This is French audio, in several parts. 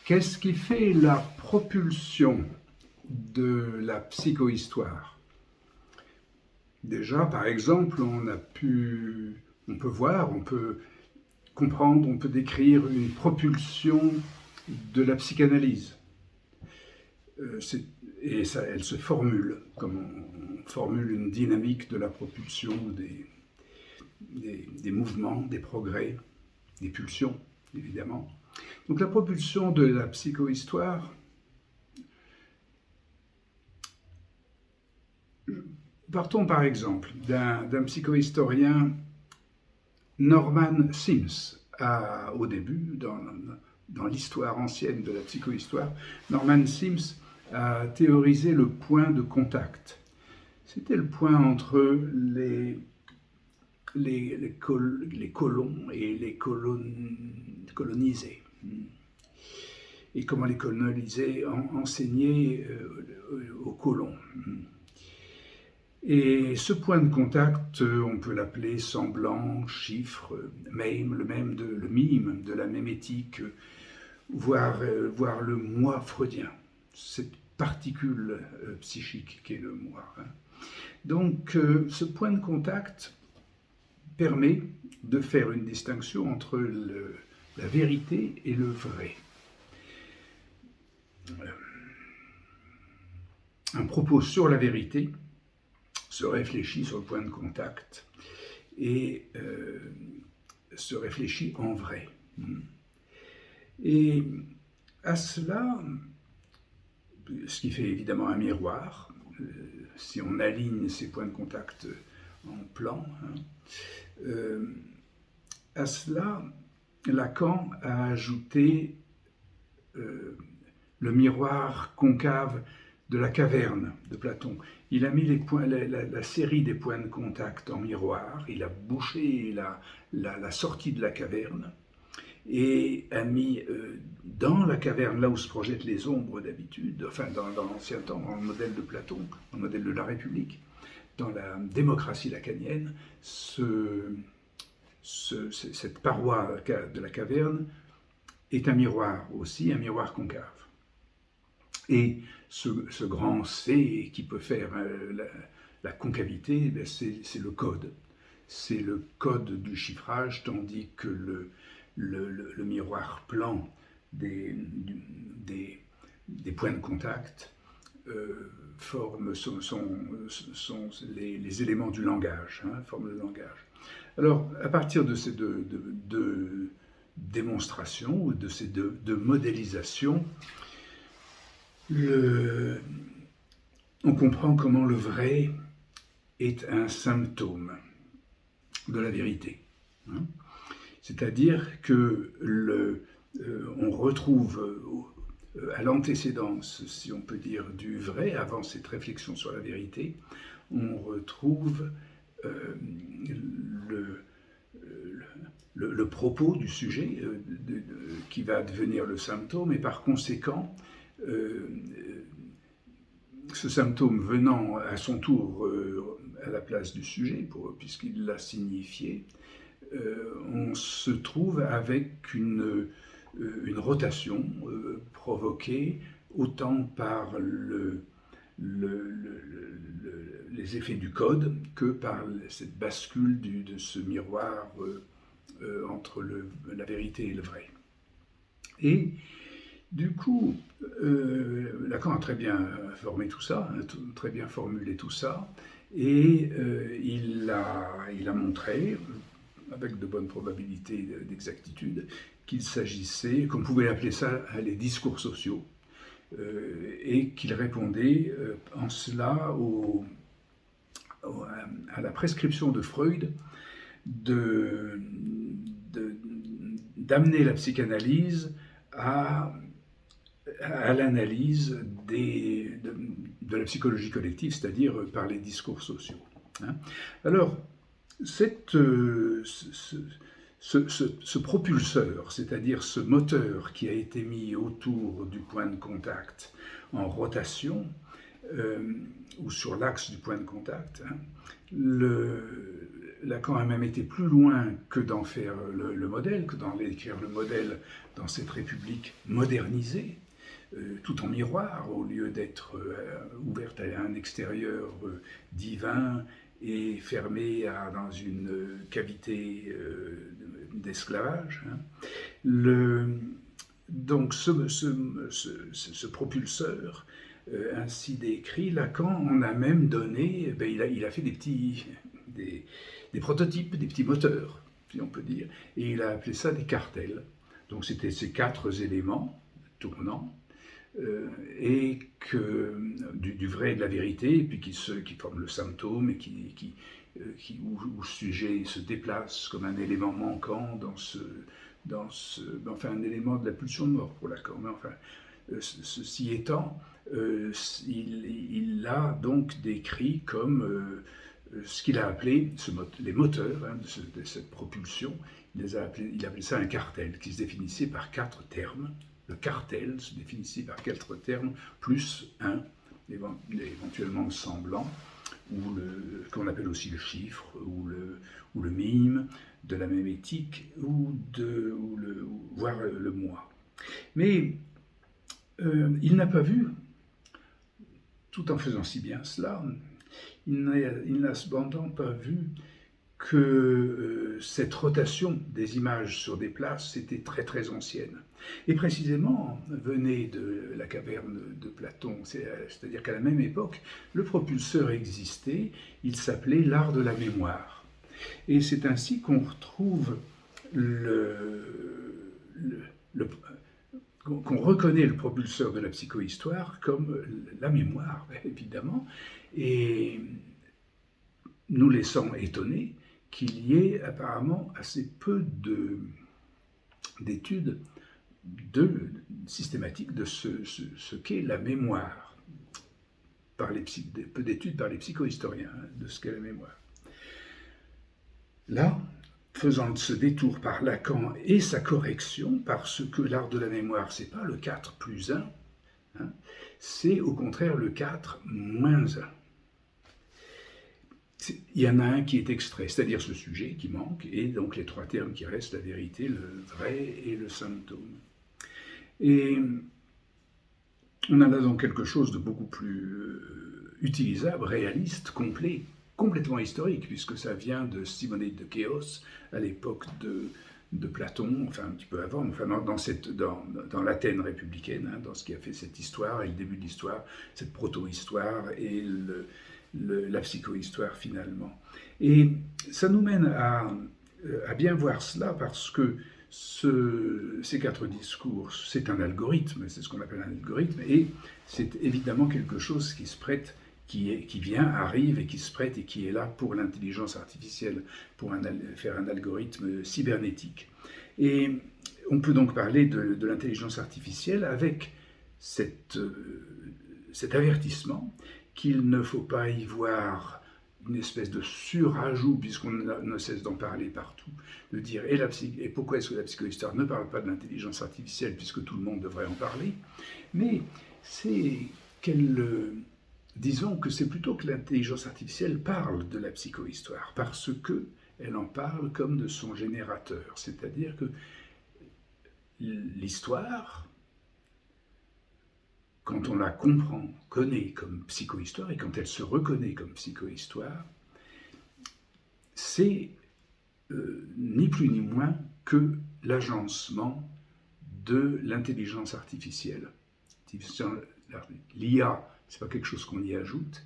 Qu'est-ce qui fait la propulsion de la psychohistoire? Déjà, par exemple, on peut voir, on peut comprendre, on peut décrire une propulsion de la psychanalyse. Elle se formule, comme on formule une dynamique de la propulsion des mouvements, des progrès, des pulsions, évidemment. Donc la propulsion de la psychohistoire, partons par exemple d'un psychohistorien, Norman Sims, au début, dans l'histoire ancienne de la psychohistoire, Norman Sims a théorisé le point de contact. C'était le point entre les colons et les colonisés. Et comment les colonisés enseignaient aux colons. Et ce point de contact, on peut l'appeler semblant, chiffre, mime, le mime de la mémétique, voire le moi freudien, cette particule psychique qu'est le moi. Donc ce point de contact permet de faire une distinction entre la vérité et le vrai. Un propos sur la vérité se réfléchit sur le point de contact et se réfléchit en vrai. Et à cela, ce qui fait évidemment un miroir, si on aligne ces points de contact en plan, à cela, Lacan a ajouté le miroir concave de la caverne de Platon. Il a mis la série des points de contact en miroir, il a bouché la sortie de la caverne et a mis dans la caverne, là où se projettent les ombres d'habitude, enfin dans l'ancien temps, dans le modèle de Platon, dans le modèle de la République, dans la démocratie lacanienne, cette paroi de la caverne est un miroir aussi, un miroir concave. Et ce grand C qui peut faire la concavité, c'est le code. C'est le code du chiffrage, tandis que le miroir plan des points de contact sont les éléments du langage, forment le langage. Alors, à partir de ces deux démonstrations, ou de ces deux modélisations, on comprend comment le vrai est un symptôme de la vérité. C'est-à-dire que on retrouve à l'antécédence, si on peut dire, du vrai, avant cette réflexion sur la vérité, on retrouve le propos du sujet qui va devenir le symptôme, et par conséquent, ce symptôme venant à son tour à la place du sujet, puisqu'il l'a signifié, on se trouve avec une rotation provoquée autant par les effets du code que par cette bascule de ce miroir entre la vérité et le vrai. Et du coup, Lacan a très bien formé tout ça, très bien formulé tout ça, et il a montré, avec de bonnes probabilités d'exactitude, qu'il s'agissait, qu'on pouvait appeler ça les discours sociaux, et qu'il répondait en cela à la prescription de Freud d'amener la psychanalyse à l'analyse de la psychologie collective, c'est-à-dire par les discours sociaux. Alors, ce propulseur, c'est-à-dire ce moteur qui a été mis autour du point de contact en rotation, ou sur l'axe du point de contact, Lacan a même été plus loin que d'en faire le modèle, que d'en écrire le modèle dans cette République modernisée, tout en miroir, au lieu d'être ouverte à un extérieur divin et fermée dans une cavité d'esclavage. Donc ce propulseur, ainsi décrit, Lacan en a même donné, il a fait des prototypes, des petits moteurs, si on peut dire, et il a appelé ça des cartels. Donc c'était ces 4 éléments tournants, et du vrai et de la vérité, et puis qui forment le symptôme, et où le sujet se déplace comme un élément manquant enfin un élément de la pulsion de mort pour Lacan. Mais enfin, ceci étant, il l'a donc décrit comme ce qu'il a appelé les moteurs de cette propulsion. Il appelait ça un cartel qui se définissait par 4 termes. Le cartel se définissait par 4 termes, plus un, éventuellement semblant, ou qu'on appelle aussi le chiffre, ou le mime, de la même éthique, voire le moi. Mais il n'a pas vu, tout en faisant si bien cela, il n'a cependant pas vu que cette rotation des images sur des places était très très ancienne. Et précisément, venait de la caverne de Platon, c'est-à-dire qu'à la même époque, le propulseur existait, il s'appelait l'art de la mémoire. Et c'est ainsi qu'on retrouve qu'on reconnaît le propulseur de la psychohistoire comme la mémoire, évidemment, et nous laissant étonnés qu'il y ait apparemment assez peu d'études systématiques de ce qu'est la mémoire, peu d'études par les psychohistoriens de ce qu'est la mémoire. Là, faisant ce détour par Lacan et sa correction, parce que l'art de la mémoire, c'est pas le 4 plus 1, c'est au contraire le 4 moins 1. Il y en a un qui est extrait, c'est-à-dire ce sujet qui manque, et donc les 3 termes qui restent, la vérité, le vrai et le symptôme. Et on a là donc quelque chose de beaucoup plus utilisable, réaliste, complet, complètement historique, puisque ça vient de Simonide de Chéos, à l'époque de Platon, enfin un petit peu avant, enfin dans l'Athènes républicaine, dans ce qui a fait cette histoire, et le début de l'histoire, cette proto-histoire, et la psychohistoire finalement. Et ça nous mène à bien voir cela, parce que ces 4 discours, c'est un algorithme, c'est ce qu'on appelle un algorithme, et c'est évidemment quelque chose qui se prête, qui vient, arrive et qui se prête et qui est là pour l'intelligence artificielle, pour faire un algorithme cybernétique. Et on peut donc parler de l'intelligence artificielle avec cet avertissement qu'il ne faut pas y voir une espèce de surajout, puisqu'on ne cesse d'en parler partout, de dire et pourquoi est-ce que la psychohistoire ne parle pas de l'intelligence artificielle, puisque tout le monde devrait en parler, mais c'est disons que c'est plutôt que l'intelligence artificielle parle de la psychohistoire, parce qu'elle en parle comme de son générateur, c'est-à-dire que l'histoire, quand on la comprend, connaît comme psychohistoire, et quand elle se reconnaît comme psychohistoire, c'est ni plus ni moins que l'agencement de l'intelligence artificielle. L'IA, c'est pas quelque chose qu'on y ajoute.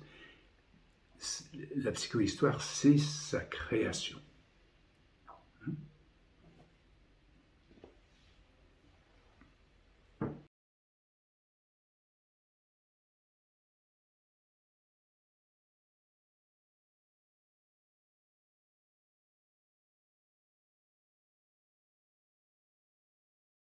La psychohistoire, c'est sa création.